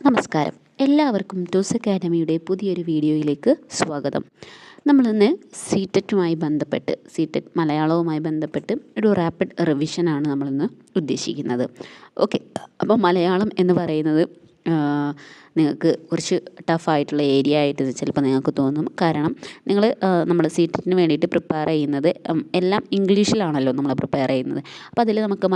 നമസ്കാരം. എല്ലാവർക്കും ടൂസ് അക്കാഡമിയുടെ പുതിയൊരു വീഡിയോയിലേക്ക് സ്വാഗതം. നമ്മളിന്ന് സി-ടെറ്റുമായി ബന്ധപ്പെട്ട് മലയാളവുമായി ബന്ധപ്പെട്ട് ഒരു റാപ്പിഡ് റിവിഷനാണ് നമ്മളിന്ന് ഉദ്ദേശിക്കുന്നത്. ഓക്കെ, അപ്പോൾ മലയാളം എന്ന് പറയുന്നത് നിങ്ങൾക്ക് കുറച്ച് ടഫായിട്ടുള്ള ഏരിയ ആയിട്ട് ചിലപ്പോൾ നിങ്ങൾക്ക് തോന്നും. കാരണം നിങ്ങൾ നമ്മൾ സി-ടെറ്റിന് വേണ്ടിയിട്ട് പ്രിപ്പയർ ചെയ്യുന്നത് എല്ലാം ഇംഗ്ലീഷിലാണല്ലോ നമ്മൾ പ്രിപ്പയർ ചെയ്യുന്നത്. അപ്പോൾ അതിൽ നമുക്ക്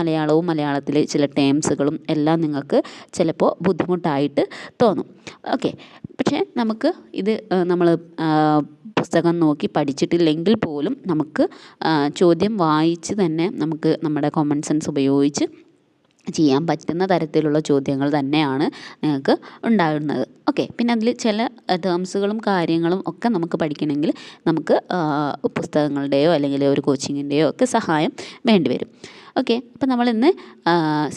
മലയാളത്തിലെ ചില ടേംസുകളും എല്ലാം നിങ്ങൾക്ക് ചിലപ്പോൾ ബുദ്ധിമുട്ടായിട്ട് തോന്നും. ഓക്കെ, പക്ഷേ നമുക്ക് ഇത് നമ്മൾ പുസ്തകം നോക്കി പഠിച്ചിട്ടില്ലെങ്കിൽ പോലും നമുക്ക് ചോദ്യം വായിച്ച് തന്നെ നമുക്ക് നമ്മുടെ കോമൺ സെൻസ് ഉപയോഗിച്ച് ചെയ്യാൻ പറ്റുന്ന തരത്തിലുള്ള ചോദ്യങ്ങൾ തന്നെയാണ് നിങ്ങൾക്ക് ഉണ്ടാകുന്നത്. ഓക്കെ, പിന്നെ അതിൽ ചില ടേംസുകളും കാര്യങ്ങളും ഒക്കെ നമുക്ക് പഠിക്കണമെങ്കിൽ നമുക്ക് പുസ്തകങ്ങളുടെയോ അല്ലെങ്കിൽ ഒരു കോച്ചിങ്ങിൻ്റെയോ ഒക്കെ സഹായം വേണ്ടിവരും. ഓക്കെ, അപ്പോൾ നമ്മളിന്ന്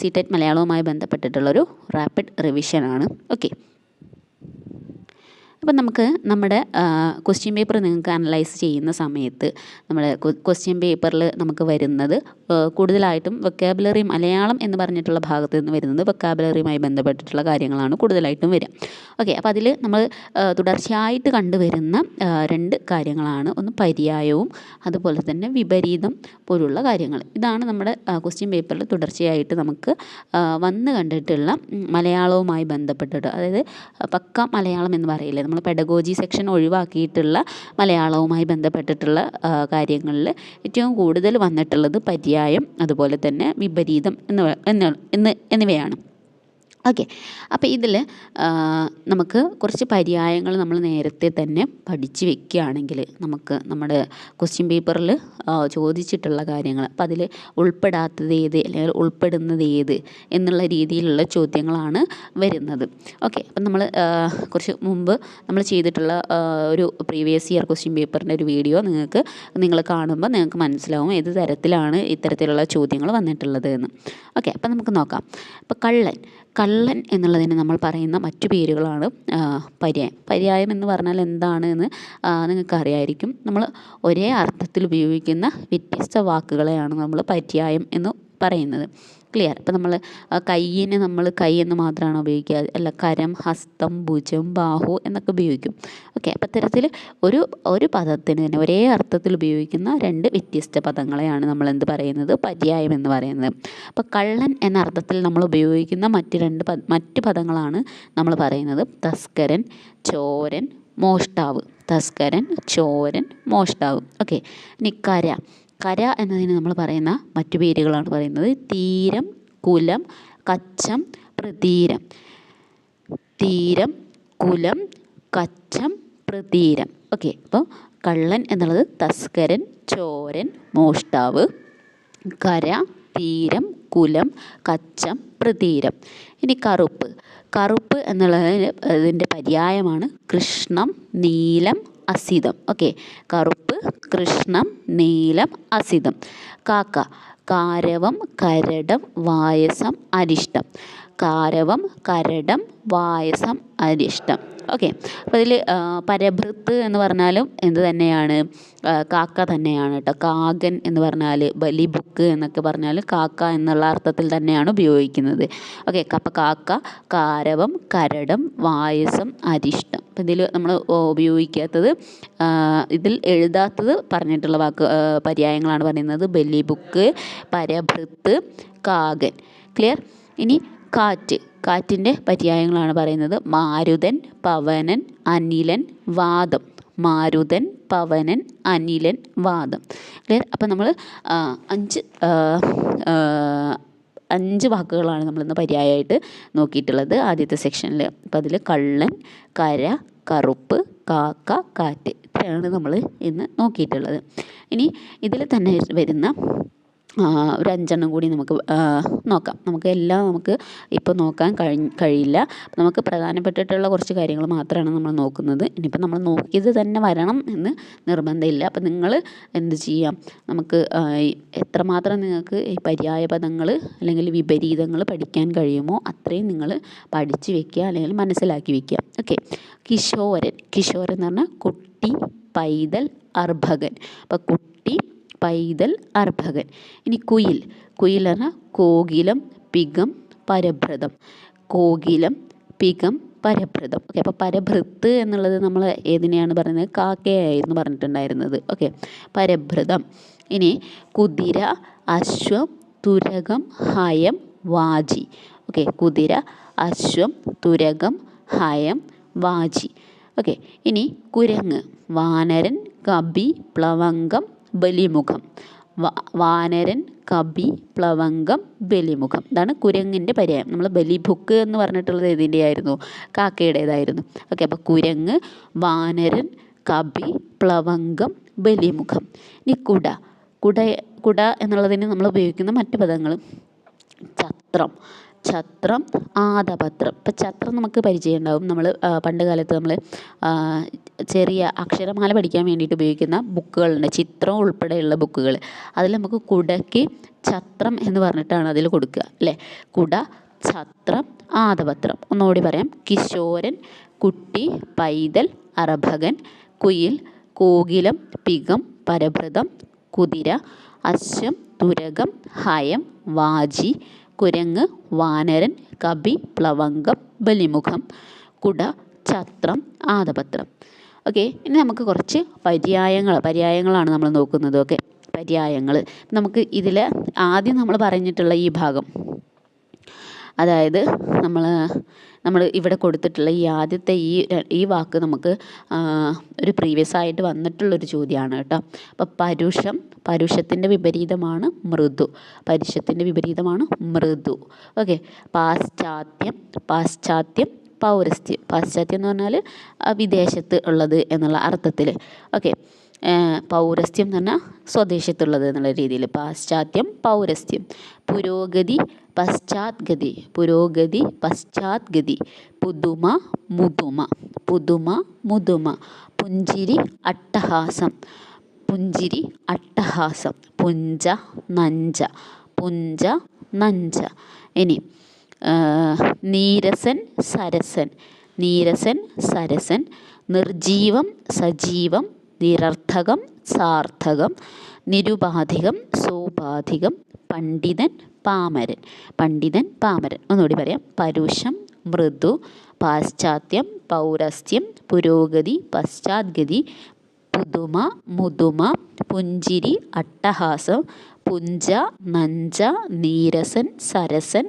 സി-ടെറ്റ് മലയാളവുമായി ബന്ധപ്പെട്ടിട്ടുള്ളൊരു റാപ്പിഡ് റിവിഷനാണ്. ഓക്കെ, അപ്പം നമുക്ക് നമ്മുടെ ക്വസ്റ്റ്യൻ പേപ്പർ നിങ്ങൾക്ക് അനലൈസ് ചെയ്യുന്ന സമയത്ത് നമ്മുടെ ക്വസ്റ്റ്യൻ പേപ്പറിൽ നമുക്ക് വരുന്നത് കൂടുതലായിട്ടും വൊക്കാബുലറി മലയാളം എന്ന് പറഞ്ഞിട്ടുള്ള ഭാഗത്ത് നിന്ന് വരുന്നത് വൊക്കാബുലറിയുമായി ബന്ധപ്പെട്ടിട്ടുള്ള കാര്യങ്ങളാണ് കൂടുതലായിട്ടും വരിക. ഓക്കെ, അപ്പോൾ അതിൽ നമ്മൾ തുടർച്ചയായിട്ട് കണ്ടുവരുന്ന രണ്ട് കാര്യങ്ങളാണ്. ഒന്ന് പര്യായവും അതുപോലെ തന്നെ വിപരീതം പോലുള്ള കാര്യങ്ങൾ. ഇതാണ് നമ്മുടെ ക്വസ്റ്റ്യൻ പേപ്പറിൽ തുടർച്ചയായിട്ട് നമുക്ക് വന്ന് കണ്ടിട്ടുള്ള മലയാളവുമായി ബന്ധപ്പെട്ടിട്ട്, അതായത് പക്ക മലയാളം എന്ന് പറയില്ലേ, നമ്മൾ പെഡഗോജി സെക്ഷൻ ഒഴിവാക്കിയിട്ടുള്ള മലയാളവുമായി ബന്ധപ്പെട്ടിട്ടുള്ള കാര്യങ്ങളിൽ ഏറ്റവും കൂടുതൽ വന്നിട്ടുള്ളത് പര്യായം അതുപോലെ തന്നെ വിപരീതം എന്നിവയാണ്. ഓക്കെ, അപ്പോൾ ഇതിൽ നമുക്ക് കുറച്ച് പര്യായങ്ങൾ നമ്മൾ നേരത്തെ തന്നെ പഠിച്ച് വെക്കുകയാണെങ്കിൽ നമുക്ക് നമ്മുടെ ക്വസ്റ്റ്യൻ പേപ്പറിൽ ചോദിച്ചിട്ടുള്ള കാര്യങ്ങൾ, അപ്പോൾ അതിൽ ഉൾപ്പെടാത്തത് ഏത് അല്ലെങ്കിൽ ഉൾപ്പെടുന്നത് ഏത് എന്നുള്ള രീതിയിലുള്ള ചോദ്യങ്ങളാണ് വരുന്നത്. ഓക്കെ, അപ്പം നമ്മൾ കുറച്ച് മുമ്പ് നമ്മൾ ചെയ്തിട്ടുള്ള ഒരു പ്രീവിയസ് ഇയർ ക്വസ്റ്റ്യൻ പേപ്പറിൻ്റെ ഒരു വീഡിയോ നിങ്ങൾ കാണുമ്പോൾ നിങ്ങൾക്ക് മനസ്സിലാവും ഏത് തരത്തിലാണ് ഇത്തരത്തിലുള്ള ചോദ്യങ്ങൾ വന്നിട്ടുള്ളത് എന്ന്. ഓക്കെ, അപ്പം നമുക്ക് നോക്കാം. അപ്പോൾ കള്ളൻ എന്നുള്ളതിന് നമ്മൾ പറയുന്ന മറ്റു പേരുകളാണ് പര്യായം എന്ന് പറഞ്ഞാൽ എന്താണ് എന്ന് നിങ്ങൾക്കറിയായിരിക്കും. നമ്മൾ ഒരേ അർത്ഥത്തിൽ ഉപയോഗിക്കുന്ന വ്യത്യസ്ത വാക്കുകളെയാണ് നമ്മൾ പര്യായം എന്ന് പറയുന്നത്. ക്ലിയർ? ഇപ്പം നമ്മൾ കയ്യിന് നമ്മൾ കൈ എന്ന് മാത്രമാണ് ഉപയോഗിക്കുക, അല്ല കരം, ഹസ്തം, ഭുജം, ബാഹു എന്നൊക്കെ ഉപയോഗിക്കും. ഓക്കെ, അപ്പം ഇത്തരത്തിൽ ഒരു പദത്തിന് തന്നെ ഒരേ അർത്ഥത്തിൽ ഉപയോഗിക്കുന്ന രണ്ട് വ്യത്യസ്ത പദങ്ങളെയാണ് നമ്മൾ എന്ത് പറയുന്നത്, പര്യായം എന്ന് പറയുന്നത്. അപ്പോൾ കള്ളൻ എന്ന അർത്ഥത്തിൽ നമ്മൾ ഉപയോഗിക്കുന്ന മറ്റ് പദങ്ങളാണ് നമ്മൾ പറയുന്നത് തസ്കരൻ, ചോരൻ, മോഷ്ടാവ്. തസ്കരൻ, ചോരൻ, മോഷ്ടാവ്. ഓക്കെ, ഇനി കര എന്നതിന് നമ്മൾ പറയുന്ന മറ്റു പേരുകളാണ് പറയുന്നത് തീരം, കുലം, കച്ചം, പ്രതീരം. തീരം, കുലം, കച്ചം, പ്രതീരം. ഓക്കെ, അപ്പോൾ കള്ളൻ എന്നുള്ളത് തസ്കരൻ, ചോരൻ, മോഷ്ടാവ്. കര, തീരം, കുലം, കച്ചം, പ്രതീരം. ഇനി കറുപ്പ് എന്നുള്ളതിൻ്റെ പര്യായമാണ് കൃഷ്ണം, നീലം, അസിതം. ഓക്കെ, കറുപ്പ്, കൃഷ്ണം, നീലം, അസിതം. കാരവം, കരടം, വായസം, അരിഷ്ടം. കാരവം, കരടം, വായസം, അരിഷ്ടം. ഓക്കെ, അപ്പോൾ ഇതിൽ പരഭൃത്ത് എന്ന് പറഞ്ഞാലും എന്ത് തന്നെയാണ്, കാക്ക തന്നെയാണ് കേട്ടോ. കാകൻ എന്ന് പറഞ്ഞാൽ ബലിബുക്ക് എന്നൊക്കെ പറഞ്ഞാൽ കാക്ക എന്നുള്ള അർത്ഥത്തിൽ തന്നെയാണ് ഉപയോഗിക്കുന്നത്. ഓക്കെ, അപ്പോൾ കാക്ക, കാരവം, കരടം, വായസം, അരിഷ്ടം. അപ്പോൾ ഇതിൽ നമ്മൾ ഉപയോഗിക്കാത്തത്, ഇതിൽ എഴുതാത്തത് പറഞ്ഞിട്ടുള്ള പര്യായങ്ങളാണ് പറയുന്നത് ബലിബുക്ക്, പരഭൃത്ത്, കാകൻ. ക്ലിയർ? ഇനി കാറ്റിൻ്റെ പര്യായങ്ങളാണ് പറയുന്നത് മാരുതൻ, പവനൻ, അനിലൻ, വാദം. മാരുതൻ, പവനൻ, അനിലൻ, വാദം. ക്ലിയർ? അപ്പം നമ്മൾ അഞ്ച് വാക്കുകളാണ് നമ്മളിന്ന് പര്യായമായിട്ട് നോക്കിയിട്ടുള്ളത് ആദ്യത്തെ സെക്ഷനിൽ. അപ്പോൾ അതിൽ കള്ളൻ, കര, കറുപ്പ്, കാക്ക, കാറ്റ്, ഇത്രയാണ് നമ്മൾ ഇന്ന് നോക്കിയിട്ടുള്ളത്. ഇനി ഇതിൽ തന്നെ വരുന്ന ഒരു 5 കൂടി നമുക്ക് നോക്കാം. നമുക്ക് ഇപ്പോൾ നോക്കാൻ കഴിയില്ല. നമുക്ക് പ്രധാനപ്പെട്ടിട്ടുള്ള കുറച്ച് കാര്യങ്ങൾ മാത്രമാണ് നമ്മൾ നോക്കുന്നത്. ഇനിയിപ്പോൾ നമ്മൾ നോക്കിയത് തന്നെ വരണം എന്ന് നിർബന്ധമില്ല. അപ്പോൾ നിങ്ങൾ എന്ത് ചെയ്യാം, നമുക്ക് എത്രമാത്രം നിങ്ങൾക്ക് ഈ പര്യായ പദങ്ങൾ അല്ലെങ്കിൽ വിപരീതങ്ങൾ പഠിക്കാൻ കഴിയുമോ അത്രയും നിങ്ങൾ പഠിച്ച് വെക്കുക അല്ലെങ്കിൽ മനസ്സിലാക്കി വെക്കുക. ഓക്കെ, കിശോരൻ എന്ന് പറഞ്ഞാൽ കുട്ടി, പൈതൽ, അർഭകൻ. അപ്പോൾ കുട്ടി, പൈതൽ, അർഭകൻ. ഇനി കുയിൽ പറഞ്ഞാൽ കോകിലം, പികം, പരഭ്രതം. കോകിലം, പികം, പരഭൃതം. ഓക്കെ, അപ്പോൾ പരഭൃത്ത് എന്നുള്ളത് നമ്മൾ ഏതിനെയാണ് പറയുന്നത്? കാക്കയായിരുന്നു പറഞ്ഞിട്ടുണ്ടായിരുന്നത്. ഓക്കെ, പരഭൃതം. ഇനി കുതിര, അശ്വം, തുരകം, ഹയം, വാജി. ഓക്കെ, കുതിര, അശ്വം, തുരകം, ഹയം, വാജി. ഓക്കെ, ഇനി കുരങ്ങ്, വാനരൻ, കപി, പ്ലവംഗം, ബലിമുഖം. വാനരൻ, കപി, പ്ലവംഗം, ബലിമുഖം. ഇതാണ് കുരങ്ങിൻ്റെ പര്യായം. നമ്മൾ ബലിഭുക്ക് എന്ന് പറഞ്ഞിട്ടുള്ളത് ഇതിൻ്റെ ആയിരുന്നു? കാക്കയുടേതായിരുന്നു. ഓക്കെ, അപ്പോൾ കുരങ്ങ്, വാനരൻ, കപി, പ്ലവംഗം, ബലിമുഖം. ഇനി കുട. കുട എന്നുള്ളതിന് നമ്മൾ ഉപയോഗിക്കുന്ന മറ്റു പദങ്ങൾ ഛത്രം, ഛത്രം, ആദപത്രം. ഇപ്പം ഛത്രം നമുക്ക് പരിചയം ഉണ്ടാവും. നമ്മൾ പണ്ട് കാലത്ത് നമ്മൾ ചെറിയ അക്ഷരമാല പഠിക്കാൻ വേണ്ടിയിട്ട് ഉപയോഗിക്കുന്ന ബുക്കുകളുണ്ട്, ചിത്രം ഉൾപ്പെടെയുള്ള ബുക്കുകൾ. അതിൽ നമുക്ക് കുടയ്ക്ക് ഛത്രം എന്ന് പറഞ്ഞിട്ടാണ് അതിൽ കൊടുക്കുക അല്ലേ? കുട, ഛത്രം, ആദപത്രം. ഒന്നുകൂടി പറയാം. കിശോരൻ, കുട്ടി, പൈതൽ, അറഭകൻ, കുയിൽ, കോകിലം, പികം, പരഭൃതം, കുതിര, അശ്വം, തുരകം, ഹയം, വാജി, കുരങ്ങ്, വാനരൻ, കപി, പ്ലവംഗം, ബലിമുഖം, കുട, ഛത്രം, ആദപത്രം. ഓക്കെ, ഇനി നമുക്ക് കുറച്ച് പര്യായങ്ങളാണ് നമ്മൾ നോക്കുന്നത്. ഓക്കെ, പര്യായങ്ങൾ. നമുക്ക് ഇതിൽ ആദ്യം നമ്മൾ പറഞ്ഞിട്ടുള്ള ഈ ഭാഗം, അതായത് നമ്മൾ ഇവിടെ കൊടുത്തിട്ടുള്ള ഈ ആദ്യത്തെ ഈ വാക്ക് നമുക്ക് ഒരു പ്രീവിയസ് ആയിട്ട് വന്നിട്ടുള്ളൊരു ചോദ്യമാണ് കേട്ടോ. അപ്പോൾ പരുഷത്തിൻ്റെ വിപരീതമാണ് മൃദു. പരുഷത്തിൻ്റെ വിപരീതമാണ് മൃദു. ഓക്കെ, പാശ്ചാത്യം, പൗരസ്ത്യം. പാശ്ചാത്യം എന്ന് പറഞ്ഞാൽ വിദേശത്ത് ഉള്ളത് എന്നുള്ള അർത്ഥത്തിൽ. ഓക്കെ, പൗരസ്ത്യം എന്ന് പറഞ്ഞാൽ സ്വദേശത്തുള്ളത് എന്നുള്ള രീതിയിൽ. പാശ്ചാത്യം, പൗരസ്ത്യം. പുരോഗതി, പശ്ചാത്ഗതി. പുരോഗതി, പശ്ചാത്ഗതി. പുതുമ, മുതുമ. പുഞ്ചിരി, അട്ടഹാസം. പുഞ്ച, നഞ്ച. ഇനി നീരസൻ, സരസൻ. നിർജീവം, സജീവം. നിരർത്ഥകം, സാർത്ഥകം. നിരുപാധികം, സോപാധികം. പണ്ഡിതൻ, പാമരൻ. ഒന്നുകൂടി പറയാം. പരുഷം, മൃദു. പാശ്ചാത്യം, പൗരസ്ത്യം. പുരോഗതി, പശ്ചാത്ഗതി. പുതുമ, മുതുമ. പുഞ്ചിരി, അട്ടഹാസം. പുഞ്ച, നഞ്ച. നീരസൻ, സരസൻ.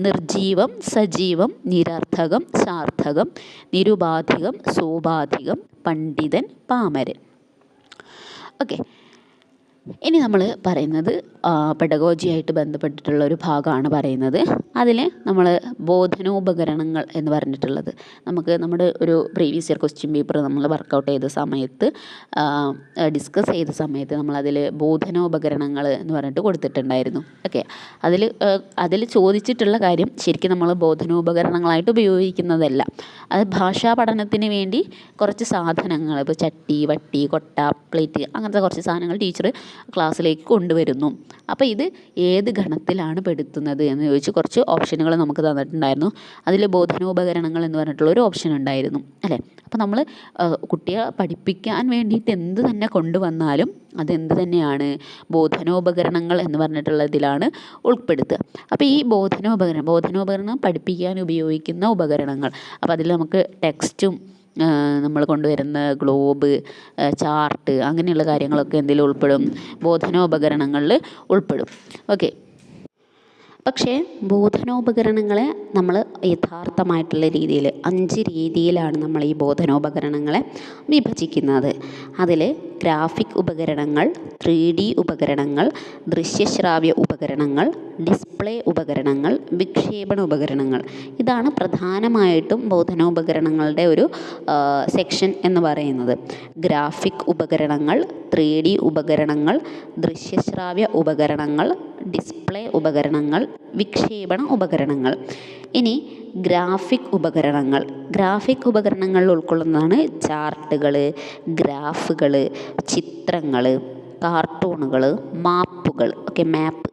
നിർജീവം, സജീവം. നിരർത്ഥകം, സാർത്ഥകം. നിരുപാധികം, സോപാധികം. പണ്ഡിതൻ, പാമരൻ. ഓക്കെ, ഇനി നമ്മൾ പറയുന്നത് പെഡഗോജിയായിട്ട് ബന്ധപ്പെട്ടിട്ടുള്ള ഒരു ഭാഗമാണ് പറയുന്നത്. അതിൽ നമ്മൾ ബോധനോപകരണങ്ങൾ എന്ന് പറഞ്ഞിട്ടുള്ളത്, നമുക്ക് നമ്മുടെ ഒരു പ്രീവിയസ് ഇയർ ക്വസ്റ്റ്യൻ പേപ്പർ നമ്മൾ വർക്കൗട്ട് ചെയ്ത സമയത്ത് ഡിസ്കസ് ചെയ്ത സമയത്ത് നമ്മളതിൽ ബോധനോപകരണങ്ങൾ എന്ന് പറഞ്ഞിട്ട് കൊടുത്തിട്ടുണ്ടായിരുന്നു. ഓക്കെ, അതിൽ ചോദിച്ചിട്ടുള്ള കാര്യം ശരിക്കും നമ്മൾ ബോധനോപകരണങ്ങളായിട്ട് ഉപയോഗിക്കുന്നതല്ല. അത് ഭാഷാ പഠനത്തിന് വേണ്ടി കുറച്ച് സാധനങ്ങൾ, ഇപ്പോൾ ചട്ടി, വട്ടി, കൊട്ട, പ്ലേറ്റ്, അങ്ങനത്തെ കുറച്ച് സാധനങ്ങൾ ടീച്ചർ ക്ലാസ്സിലേക്ക് കൊണ്ടുവരുന്നു. അപ്പോൾ ഇത് ഏത് ഗണത്തിലാണ് പെടുത്തുന്നത് എന്ന് ചോദിച്ച് കുറച്ച് ഓപ്ഷനുകൾ നമുക്ക് തന്നിട്ടുണ്ടായിരുന്നു. അതിൽ ബോധനോപകരണങ്ങൾ എന്ന് പറഞ്ഞിട്ടുള്ള ഒരു ഓപ്ഷൻ ഉണ്ടായിരുന്നു അല്ലേ? അപ്പോൾ നമ്മൾ കുട്ടിയെ പഠിപ്പിക്കാൻ വേണ്ടിയിട്ട് എന്ത് തന്നെ കൊണ്ടുവന്നാലും അതെന്ത് തന്നെയാണ്? ബോധനോപകരണങ്ങൾ എന്ന് പറഞ്ഞിട്ടുള്ളതിലാണ് ഉൾപ്പെടുത്തുക. അപ്പോൾ ഈ ബോധനോപകരണം പഠിപ്പിക്കാൻ ഉപയോഗിക്കുന്ന ഉപകരണങ്ങൾ. അപ്പോൾ അതിൽ നമുക്ക് ടെക്സ്റ്റും നമ്മൾ കൊണ്ടുവരുന്ന ഗ്ലോബ്, ചാർട്ട്, അങ്ങനെയുള്ള കാര്യങ്ങളൊക്കെ എന്തിൽ ഉൾപ്പെടും? ബോധനോപകരണങ്ങളിൽ ഉൾപ്പെടും. ഓക്കെ, പക്ഷേ ബോധനോപകരണങ്ങളെ നമ്മൾ യഥാർത്ഥമായിട്ടുള്ള രീതിയിൽ 5 രീതിയിലാണ് നമ്മൾ ഈ ബോധനോപകരണങ്ങളെ വിഭജിക്കുന്നത്. അതിൽ ഗ്രാഫിക് ഉപകരണങ്ങൾ, 3D ഉപകരണങ്ങൾ, ദൃശ്യശ്രാവ്യ ഉപകരണങ്ങൾ, ഡിസ്പ്ലേ ഉപകരണങ്ങൾ, വിക്ഷേപണ ഉപകരണങ്ങൾ. ഇതാണ് പ്രധാനമായിട്ടും ബോധനോപകരണങ്ങളുടെ ഒരു സെക്ഷൻ എന്ന് പറയുന്നത്. ഗ്രാഫിക് ഉപകരണങ്ങൾ, 3D ഉപകരണങ്ങൾ, ദൃശ്യശ്രാവ്യ ഉപകരണങ്ങൾ, ഡിസ്പ്ലേ ഉപകരണങ്ങൾ, വിക്ഷേപണ ഉപകരണങ്ങൾ. ഇനി ഗ്രാഫിക് ഉപകരണങ്ങളിൽ ഉൾക്കൊള്ളുന്നതാണ് ചാർട്ടുകൾ, ഗ്രാഫുകൾ, ചിത്രങ്ങൾ, കാർട്ടൂണുകൾ, മാപ്പുകൾ. Okay, map.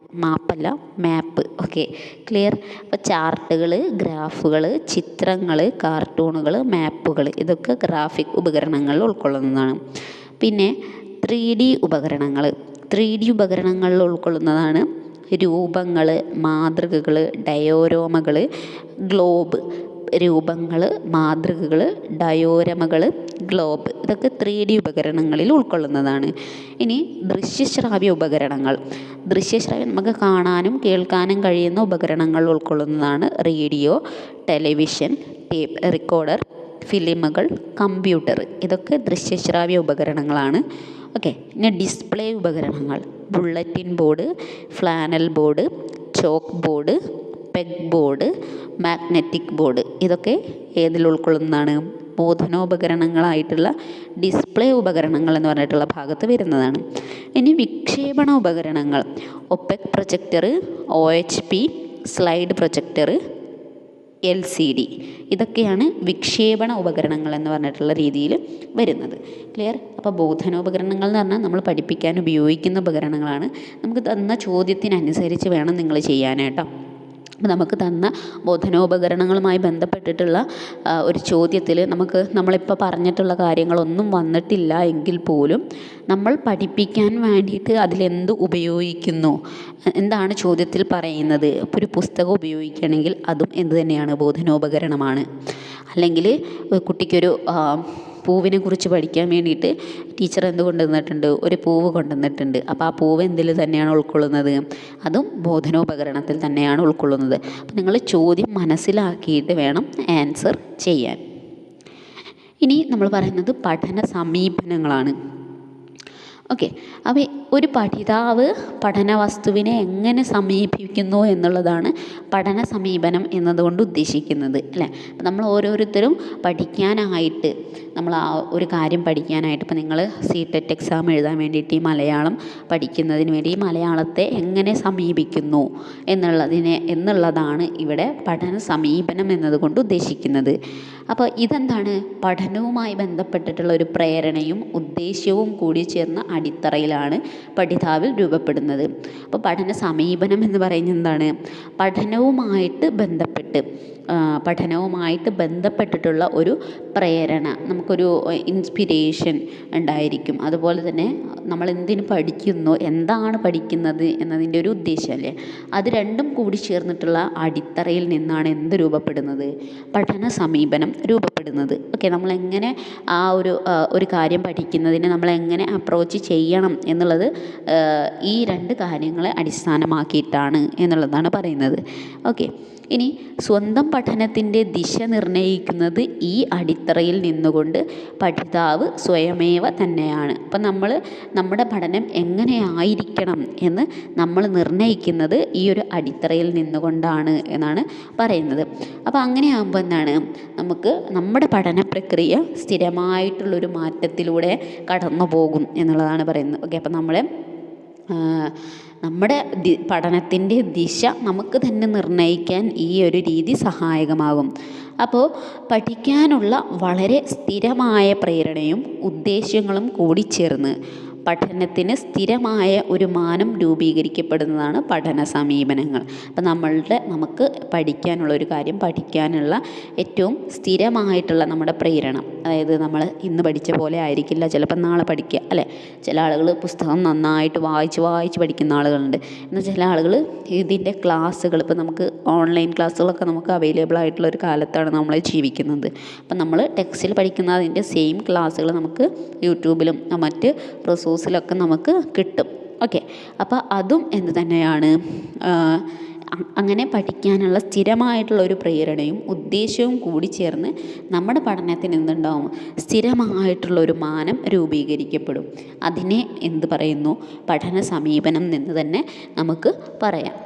Okay, clear? അപ്പോൾ ചാർട്ടുകൾ, ഗ്രാഫുകൾ, ചിത്രങ്ങൾ, കാർട്ടൂണുകൾ, മാപ്പുകൾ, ഇതൊക്കെ ഗ്രാഫിക് ഉപകരണങ്ങളിൽ ഉൾക്കൊള്ളുന്നതാണ്. പിന്നെ 3D ഉപകരണങ്ങളിൽ ഉൾക്കൊള്ളുന്നതാണ് രൂപങ്ങൾ, മാതൃകകൾ, ഡയോരാമകൾ, ഗ്ലോബ്. രൂപങ്ങൾ, മാതൃകകൾ, ഡയോരമകൾ, ഗ്ലോബ് ഇതൊക്കെ 3D ഉപകരണങ്ങളിൽ ഉൾക്കൊള്ളുന്നതാണ്. ഇനി ദൃശ്യശ്രാവ്യ ഉപകരണങ്ങൾ. ദൃശ്യശ്രാവ്യം നമുക്ക് കാണാനും കേൾക്കാനും കഴിയുന്ന ഉപകരണങ്ങൾ ഉൾക്കൊള്ളുന്നതാണ് റേഡിയോ, ടെലിവിഷൻ, ടേപ്പ് റെക്കോർഡർ, ഫിലിമുകൾ, കമ്പ്യൂട്ടർ ഇതൊക്കെ ദൃശ്യശ്രാവ്യ ഉപകരണങ്ങളാണ്. ഓക്കെ. ഇനി ഡിസ്പ്ലേ ഉപകരണങ്ങൾ. Bulletin board, flannel board, chalk board, peg board, magnetic board ഇതൊക്കെ ഏതിൽ ഉൾക്കൊള്ളുന്നതാണ്? ബോധനോപകരണങ്ങളായിട്ടുള്ള ഡിസ്പ്ലേ ഉപകരണങ്ങൾ എന്ന് പറഞ്ഞിട്ടുള്ള ഭാഗത്ത് വരുന്നതാണ്. ഇനി വിക്ഷേപണ ഉപകരണങ്ങൾ. OPEC projector, OHP, slide projector, LCD ഇതൊക്കെയാണ് വിക്ഷേപണ ഉപകരണങ്ങൾ എന്ന് പറഞ്ഞിട്ടുള്ള രീതിയിൽ വരുന്നത്. ക്ലിയർ? അപ്പോൾ ബോധനോപകരണങ്ങൾ എന്ന് പറഞ്ഞാൽ നമ്മൾ പഠിപ്പിക്കാൻ ഉപയോഗിക്കുന്ന ഉപകരണങ്ങളാണ്. നമുക്ക് തന്ന ചോദ്യത്തിനനുസരിച്ച് വേണം നിങ്ങൾ ചെയ്യാനായിട്ടോ. അപ്പോൾ നമുക്ക് തന്ന ബോധനോപകരണങ്ങളുമായി ബന്ധപ്പെട്ടിട്ടുള്ള ഒരു ചോദ്യത്തിൽ നമ്മളിപ്പോൾ പറഞ്ഞിട്ടുള്ള കാര്യങ്ങളൊന്നും വന്നിട്ടില്ല എങ്കിൽ പോലും നമ്മൾ പഠിപ്പിക്കാൻ വേണ്ടിയിട്ട് അതിലെന്ത് ഉപയോഗിക്കുന്നു, എന്താണ് ചോദ്യത്തിൽ പറയുന്നത്. ഇപ്പോൾ ഒരു പുസ്തകം ഉപയോഗിക്കുകയാണെങ്കിൽ അതും എന്ത് തന്നെയാണ്? ബോധനോപകരണമാണ്. അല്ലെങ്കിൽ കുട്ടിക്കൊരു പൂവിനെ കുറിച്ച് പഠിക്കാൻ വേണ്ടിയിട്ട് ടീച്ചർ എന്ത് കൊണ്ടുവന്നിട്ടുണ്ട്? ഒരു പൂവ് കൊണ്ടുവന്നിട്ടുണ്ട്. അപ്പോൾ ആ പൂവ് എന്തിൽ തന്നെയാണ് ഉൾക്കൊള്ളുന്നത്? അതും ബോധനോപകരണത്തിൽ തന്നെയാണ് ഉൾക്കൊള്ളുന്നത്. അപ്പോൾ നിങ്ങൾ ചോദ്യം മനസ്സിലാക്കിയിട്ട് വേണം ആൻസർ ചെയ്യാൻ. ഇനി നമ്മൾ പറയുന്നത് പഠന സമീപനങ്ങളാണ്. ഓക്കെ. അപ്പോൾ ഒരു പഠിതാവ് പഠന വസ്തുവിനെ എങ്ങനെ സമീപിക്കുന്നു എന്നുള്ളതാണ് പഠന സമീപനം എന്നതുകൊണ്ട് ഉദ്ദേശിക്കുന്നത്, അല്ലേ? അപ്പം നമ്മൾ ഓരോരുത്തരും പഠിക്കാനായിട്ട് നമ്മൾ ആ ഒരു കാര്യം പഠിക്കാനായിട്ട് ഇപ്പോൾ നിങ്ങൾ CTET എക്സാം എഴുതാൻ വേണ്ടിയിട്ട് ഈ മലയാളം പഠിക്കുന്നതിന് വേണ്ടി ഈ മലയാളത്തെ എങ്ങനെ സമീപിക്കുന്നു എന്നുള്ളതാണ് ഇവിടെ പഠന സമീപനം എന്നതുകൊണ്ട് ഉദ്ദേശിക്കുന്നത്. അപ്പോൾ ഇതെന്താണ്? പഠനവുമായി ബന്ധപ്പെട്ടിട്ടുള്ള ഒരു പ്രേരണയും ഉദ്ദേശ്യവും കൂടി ചേർന്ന അടിത്തറയിലാണ് പഠിതാവിൽ രൂപപ്പെടുന്നത്. അപ്പോൾ പഠന സമീപനം എന്ന് പറയുന്നത് എന്താണ്? പഠനവുമായിട്ട് ബന്ധപ്പെട്ടിട്ടുള്ള ഒരു പ്രേരണ, നമുക്കൊരു ഇൻസ്പിരേഷൻ ഉണ്ടായിരിക്കും. അതുപോലെ തന്നെ നമ്മൾ എന്തിനു പഠിക്കുന്നു, എന്താണ് പഠിക്കുന്നത് എന്നതിൻ്റെ ഒരു ഉദ്ദേശമല്ലേ, അത് രണ്ടും കൂടി ചേർന്നിട്ടുള്ള അടിത്തറയിൽ നിന്നാണ് എന്ത് രൂപപ്പെടുന്നത്? പഠന സമീപനം രൂപപ്പെടുന്നത്. ഓക്കെ. നമ്മളെങ്ങനെ ആ ഒരു കാര്യം പഠിക്കുന്നതിന് നമ്മളെങ്ങനെ അപ്രോച്ച് ചെയ്യണം എന്നുള്ളത് ഈ രണ്ട് കാര്യങ്ങളെ അടിസ്ഥാനമാക്കിയിട്ടാണ് എന്നുള്ളതാണ് പറയുന്നത്. ഓക്കെ. ഇനി സ്വന്തം പഠനത്തിൻ്റെ ദിശ നിർണ്ണയിക്കുന്നത് ഈ അടിത്തറയിൽ നിന്നുകൊണ്ട് പഠിതാവ് സ്വയമേവ തന്നെയാണ്. അപ്പം നമ്മുടെ പഠനം എങ്ങനെയായിരിക്കണം എന്ന് നമ്മൾ നിർണ്ണയിക്കുന്നത് ഈ ഒരു അടിത്തറയിൽ നിന്നുകൊണ്ടാണ് എന്നാണ് പറയുന്നത്. അപ്പോൾ അങ്ങനെയാകുമ്പോൾ എന്താണ്? നമുക്ക് നമ്മുടെ പഠന പ്രക്രിയ സ്ഥിരമായിട്ടുള്ളൊരു മാറ്റത്തിലൂടെ കടന്നു പോകും എന്നുള്ളതാണ് പറയുന്നത്. ഓക്കെ. അപ്പം നമ്മുടെ പഠനത്തിൻ്റെ ദിശ നമുക്ക് തന്നെ നിർണ്ണയിക്കാൻ ഈ ഒരു രീതി സഹായകമാകും. അപ്പോൾ പഠിക്കാനുള്ള വളരെ സ്ഥിരമായ പ്രേരണയും ഉദ്ദേശ്യങ്ങളും കൂടി ചേർന്ന് പഠനത്തിന് സ്ഥിരമായ ഒരു മാനം രൂപീകരിക്കപ്പെടുന്നതാണ് പഠന സമീപനങ്ങൾ. അപ്പം നമുക്ക് പഠിക്കാനുള്ള ഒരു കാര്യം പഠിക്കാനുള്ള ഏറ്റവും സ്ഥിരമായിട്ടുള്ള നമ്മുടെ പ്രേരണ, അതായത് നമ്മൾ ഇന്ന് പഠിച്ച പോലെ ആയിരിക്കില്ല ചിലപ്പോൾ നാളെ പഠിക്കുക, അല്ലേ? ചില ആളുകൾ പുസ്തകം നന്നായിട്ട് വായിച്ച് പഠിക്കുന്ന ആളുകളുണ്ട്. എന്നാൽ ചില ആളുകൾ ഇതിൻ്റെ ക്ലാസ്സുകൾ, ഇപ്പോൾ നമുക്ക് ഓൺലൈൻ ക്ലാസ്സുകളൊക്കെ നമുക്ക് അവൈലബിൾ ആയിട്ടുള്ള ഒരു കാലത്താണ് നമ്മൾ ജീവിക്കുന്നത്. അപ്പം നമ്മൾ ടെക്സ്റ്റിൽ പഠിക്കുന്ന അതിൻ്റെ സെയിം ക്ലാസ്സുകൾ നമുക്ക് യൂട്യൂബിലും മറ്റ് റിസോഴ്സിലൊക്കെ നമുക്ക് കിട്ടും. ഓക്കെ. അപ്പോൾ അതും എന്ത് തന്നെയാണ്? അങ്ങനെ പഠിക്കാനുള്ള സ്ഥിരമായിട്ടുള്ള ഒരു പ്രേരണയും ഉദ്ദേശ്യവും കൂടി ചേർന്ന് നമ്മുടെ പഠനത്തിന് എന്തുണ്ടാവും? സ്ഥിരമായിട്ടുള്ളൊരു മാനം രൂപീകരിക്കപ്പെടും. അതിനെ എന്ത് പറയുന്നു? പഠന സമീപനം എന്ന് തന്നെ നമുക്ക് പറയാം.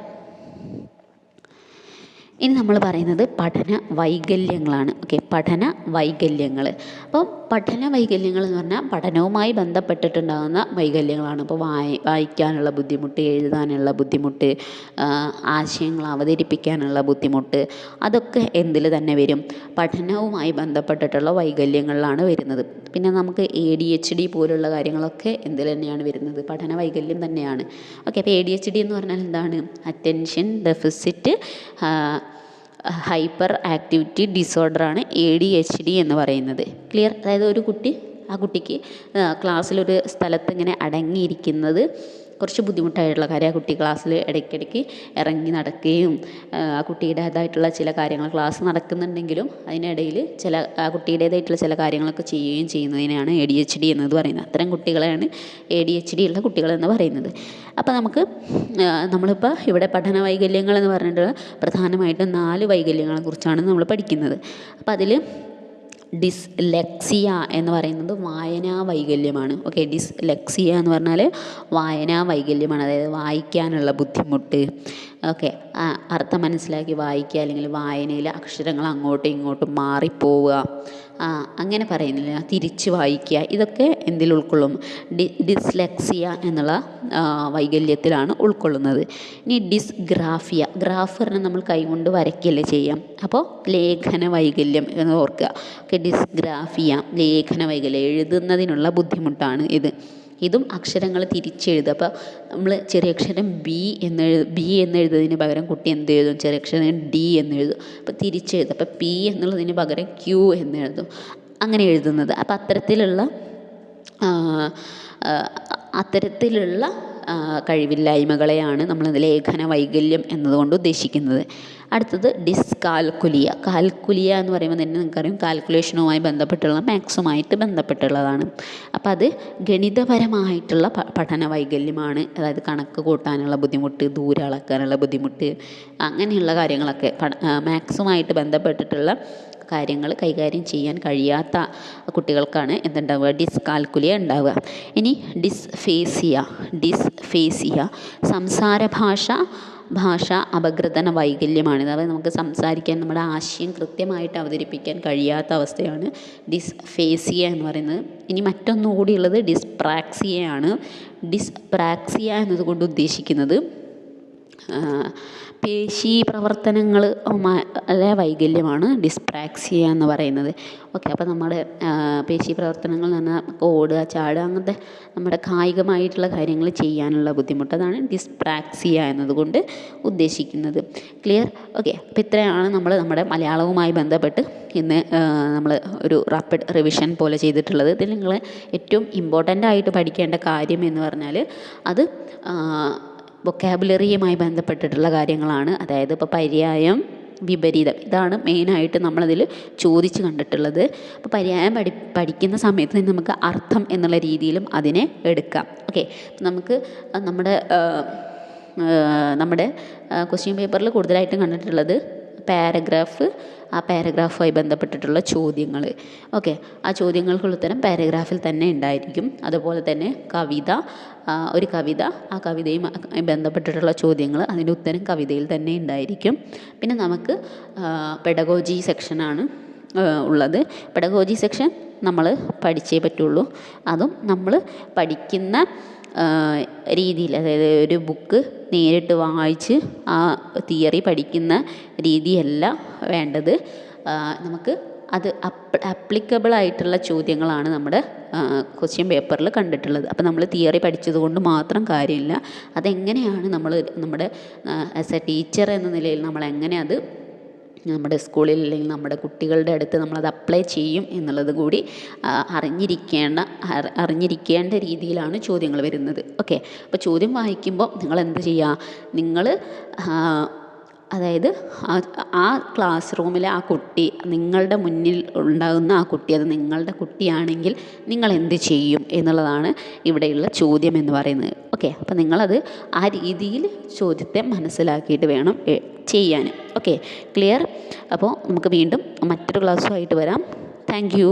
ഇനി നമ്മൾ പറയുന്നത് പഠന വൈകല്യങ്ങളാണ്. ഓക്കെ. പഠന വൈകല്യങ്ങൾ. അപ്പോൾ പഠന വൈകല്യങ്ങൾ എന്ന് പറഞ്ഞാൽ പഠനവുമായി ബന്ധപ്പെട്ടിട്ടുണ്ടാകുന്ന വൈകല്യങ്ങളാണ്. ഇപ്പോൾ വായിക്കാനുള്ള ബുദ്ധിമുട്ട്, എഴുതാനുള്ള ബുദ്ധിമുട്ട്, ആശയങ്ങൾ അവതരിപ്പിക്കാനുള്ള ബുദ്ധിമുട്ട്, അതൊക്കെ എന്തിൽ തന്നെ വരും? പഠനവുമായി ബന്ധപ്പെട്ടിട്ടുള്ള വൈകല്യങ്ങളിലാണ് വരുന്നത്. പിന്നെ നമുക്ക് ADHD പോലുള്ള കാര്യങ്ങളൊക്കെ എന്തിൽ തന്നെയാണ് വരുന്നത്? പഠന വൈകല്യം തന്നെയാണ്. ഓക്കെ. അപ്പോൾ ADHD എന്ന് പറഞ്ഞാൽ എന്താണ്? അറ്റൻഷൻ ഡെഫിസിറ്റ് ഹൈപ്പർ ആക്ടിവിറ്റി ഡിസോർഡറാണ് ADHD എന്ന് പറയുന്നത്. ക്ലിയർ? അതായത് ആ കുട്ടിക്ക് ക്ലാസ്സിലൊരു സ്ഥലത്ത് ഇങ്ങനെ അടങ്ങിയിരിക്കുന്നത് കുറച്ച് ബുദ്ധിമുട്ടായിട്ടുള്ള കാര്യം. ആ കുട്ടി ക്ലാസ്സിൽ ഇടയ്ക്കിടയ്ക്ക് ഇറങ്ങി നടക്കുകയും ആ കുട്ടിയുടേതായിട്ടുള്ള ചില കാര്യങ്ങൾ ക്ലാസ് നടക്കുന്നുണ്ടെങ്കിലും അതിനിടയിൽ ആ കുട്ടിയുടേതായിട്ടുള്ള ചില കാര്യങ്ങളൊക്കെ ചെയ്യുകയും ചെയ്യുന്നതിനാണ് ADHD എന്നത് പറയുന്നത്. അത്തരം കുട്ടികളെയാണ് ADHD ഉള്ള കുട്ടികളെന്ന് പറയുന്നത്. അപ്പോൾ നമുക്ക് നമ്മളിപ്പോൾ ഇവിടെ പഠന വൈകല്യങ്ങൾ എന്ന് പറഞ്ഞിട്ട് പ്രധാനമായിട്ടും 4 വൈകല്യങ്ങളെക്കുറിച്ചാണ് നമ്മൾ പഠിക്കുന്നത്. അപ്പോൾ അതിൽ ഡിസ്ലെക്സിയ എന്ന് പറയുന്നത് വായനാ വൈകല്യമാണ്. ഓക്കെ, ഡിസ്ലെക്സിയ എന്ന് പറഞ്ഞാൽ വായനാ വൈകല്യമാണ്. അതായത് വായിക്കാനുള്ള ബുദ്ധിമുട്ട്. ഓക്കെ, അർത്ഥം മനസ്സിലാക്കി വായിക്കുക, അല്ലെങ്കിൽ വായനയിൽ അക്ഷരങ്ങൾ അങ്ങോട്ടും ഇങ്ങോട്ടും മാറിപ്പോവുക, അങ്ങനെ പറയുന്നില്ല, തിരിച്ച് വായിക്കുക, ഇതൊക്കെ എന്തിൽ ഉൾക്കൊള്ളും? ഡിസ്ലെക്സിയ എന്നുള്ള വൈകല്യത്തിലാണ് ഉൾക്കൊള്ളുന്നത്. ഇനി ഡിസ്ഗ്രാഫിയ, ഗ്രാഫ് പറഞ്ഞാൽ നമ്മൾ കൈകൊണ്ട് വരയ്ക്കല്ലേ ചെയ്യാം, അപ്പോൾ ലേഖന വൈകല്യം എന്ന് ഓർക്കുക. ഓക്കെ, ഡിസ്ഗ്രാഫിയ ലേഖന വൈകല്യം, എഴുതുന്നതിനുള്ള ബുദ്ധിമുട്ടാണ് ഇതും അക്ഷരങ്ങൾ തിരിച്ചെഴുതുക. അപ്പോൾ നമ്മൾ ചെറിയ അക്ഷരം ബി എന്നെഴുതുന്നതിന് പകരം കുട്ടി എന്ത് എഴുതും? ചെറിയ അക്ഷരം D എന്നെഴുതും. അപ്പോൾ തിരിച്ചെഴുതും. അപ്പോൾ P എന്നുള്ളതിന് പകരം Q എന്നെഴുതും. അങ്ങനെ എഴുതുന്നത്. അപ്പോൾ അത്തരത്തിലുള്ള കഴിവില്ലായ്മകളെയാണ് നമ്മൾ ലേഖന വൈകല്യം എന്നതുകൊണ്ട് ഉദ്ദേശിക്കുന്നത്. അടുത്തത് ഡിസ്കാൽക്കുലിയ. കാൽക്കുലിയ എന്ന് പറയുമ്പോൾ തന്നെ നിങ്ങൾക്കറിയാം, കാൽക്കുലേഷനുമായി ബന്ധപ്പെട്ടുള്ള മാത്സുമായിട്ട് ബന്ധപ്പെട്ടുള്ളതാണ്. അപ്പോൾ അത് ഗണിതപരമായിട്ടുള്ള പഠന വൈകല്യമാണ്. അതായത് കണക്ക് കൂട്ടാനുള്ള ബുദ്ധിമുട്ട്, ദൂരം അളക്കാനുള്ള ബുദ്ധിമുട്ട്, അങ്ങനെയുള്ള കാര്യങ്ങളൊക്കെ മാത്സുമായിട്ട് ബന്ധപ്പെട്ടിട്ടുള്ള കാര്യങ്ങൾ കൈകാര്യം ചെയ്യാൻ കഴിയാത്ത കുട്ടികൾക്കാണ് എന്തുണ്ടാവുക? ഡിസ്കാൽക്കുലിയ ഉണ്ടാവുക. ഇനി ഡിസ്ഫേസിയ സംസാര ഭാഷ അപഗ്രഥന വൈകല്യമാണിത്. അതായത് നമുക്ക് സംസാരിക്കാൻ, നമ്മുടെ ആശയം കൃത്യമായിട്ട് അവതരിപ്പിക്കാൻ കഴിയാത്ത അവസ്ഥയാണ് ഡിസ്ഫേസിയ എന്ന് പറയുന്നത്. ഇനി മറ്റൊന്നുകൂടിയുള്ളത് ഡിസ്പ്രാക്സിയയാണ്. ഡിസ്പ്രാക്സിയ എന്നതുകൊണ്ട് ഉദ്ദേശിക്കുന്നത് പേശി പ്രവർത്തനങ്ങൾ വൈകല്യമാണ് ഡിസ്പ്രാക്സിയ എന്ന് പറയുന്നത്. ഓക്കെ, അപ്പോൾ നമ്മുടെ പേശി പ്രവർത്തനങ്ങൾ എന്ന് പറഞ്ഞാൽ ഓടുക, ചാടുക, അങ്ങനത്തെ നമ്മുടെ കായികമായിട്ടുള്ള കാര്യങ്ങൾ ചെയ്യാനുള്ള ബുദ്ധിമുട്ട്, അതാണ് ഡിസ്പ്രാക്സിയ എന്നതുകൊണ്ട് ഉദ്ദേശിക്കുന്നത്. ക്ലിയർ? ഓക്കെ, അപ്പോൾ ഇത്രയാണ് നമ്മുടെ മലയാളവുമായി ബന്ധപ്പെട്ട് ഇന്ന് നമ്മൾ ഒരു റാപ്പിഡ് റിവിഷൻ പോലെ ചെയ്തിട്ടുള്ളത്. ഇതിൽ നിങ്ങൾ ഏറ്റവും ഇമ്പോർട്ടൻ്റ് ആയിട്ട് പഠിക്കേണ്ട കാര്യം എന്ന് പറഞ്ഞാൽ അത് വൊക്കാബുലറിയുമായി ബന്ധപ്പെട്ടിട്ടുള്ള കാര്യങ്ങളാണ്. അതായത് ഇപ്പോൾ പര്യായം, വിപരീതം, ഇതാണ് മെയിനായിട്ട് നമ്മളതിൽ ചോദിച്ച് കണ്ടിട്ടുള്ളത്. അപ്പോൾ പര്യായം പഠിക്കുന്ന സമയത്ത് നമുക്ക് അർത്ഥം എന്നുള്ള രീതിയിലും അതിനെ എടുക്കാം. ഓക്കെ, നമുക്ക് നമ്മുടെ ക്വസ്റ്റ്യൻ പേപ്പറിൽ കൂടുതലായിട്ടും കണ്ടിട്ടുള്ളത് പാരഗ്രാഫ്, ആ പാരഗ്രാഫുമായി ബന്ധപ്പെട്ടിട്ടുള്ള ചോദ്യങ്ങൾ. ഓക്കെ, ആ ചോദ്യങ്ങൾക്കുള്ള ഉത്തരം പാരഗ്രാഫിൽ തന്നെ ഉണ്ടായിരിക്കും. അതുപോലെ തന്നെ ഒരു കവിത, ആ കവിതയുമായി ബന്ധപ്പെട്ടിട്ടുള്ള ചോദ്യങ്ങൾ, അതിൻ്റെ ഉത്തരം കവിതയിൽ തന്നെ ഉണ്ടായിരിക്കും. പിന്നെ നമുക്ക് പെഡഗോജി സെക്ഷനാണ് ഉള്ളത്. പെഡഗോജി സെക്ഷൻ നമ്മൾ പഠിച്ചേ പറ്റുള്ളൂ. അതും നമ്മൾ പഠിക്കുന്ന രീതിയിൽ, അതായത് ഒരു ബുക്ക് നേരിട്ട് വായിച്ച് ആ തിയറി പഠിക്കുന്ന രീതിയല്ല വേണ്ടത്. നമുക്ക് അത് ആപ്ലിക്കബിൾ ആയിട്ടുള്ള ചോദ്യങ്ങളാണ് നമ്മുടെ ക്വസ്റ്റ്യൻ പേപ്പറിൽ കണ്ടിട്ടുള്ളത്. അപ്പോൾ നമ്മൾ തിയറി പഠിച്ചത് കൊണ്ട് മാത്രം കാര്യമില്ല, അതെങ്ങനെയാണ് നമ്മുടെ ആസ് എ ടീച്ചർ എന്ന നിലയിൽ നമ്മളെങ്ങനെ അത് നമ്മുടെ സ്കൂളിൽ അല്ലെങ്കിൽ നമ്മുടെ കുട്ടികളുടെ അടുത്ത് നമ്മളത് അപ്ലൈ ചെയ്യും എന്നുള്ളത് കൂടി അറിഞ്ഞിരിക്കേണ്ട രീതിയിലാണ് ചോദ്യങ്ങൾ വരുന്നത്. ഓക്കെ, അപ്പോൾ ചോദ്യം വായിക്കുമ്പോൾ നിങ്ങൾ എന്ത് ചെയ്യുക? നിങ്ങൾ അതായത് ആ ക്ലാസ് റൂമിലെ ആ കുട്ടി, നിങ്ങളുടെ മുന്നിൽ ഉണ്ടാകുന്ന ആ കുട്ടി, അത് നിങ്ങളുടെ കുട്ടിയാണെങ്കിൽ നിങ്ങൾ എന്ത് ചെയ്യും എന്നുള്ളതാണ് ഇവിടെയുള്ള ചോദ്യം എന്ന് പറയുന്നത്. ഓക്കെ, അപ്പോൾ നിങ്ങളത് ആ രീതിയിൽ ചോദ്യത്തെ മനസ്സിലാക്കിയിട്ട് വേണം ചെയ്യാൻ. Okay, clear? അപ്പോൾ നമുക്ക് വീണ്ടും മറ്റൊരു ക്ലാസ്സുമായിട്ട് വരാം. Thank you.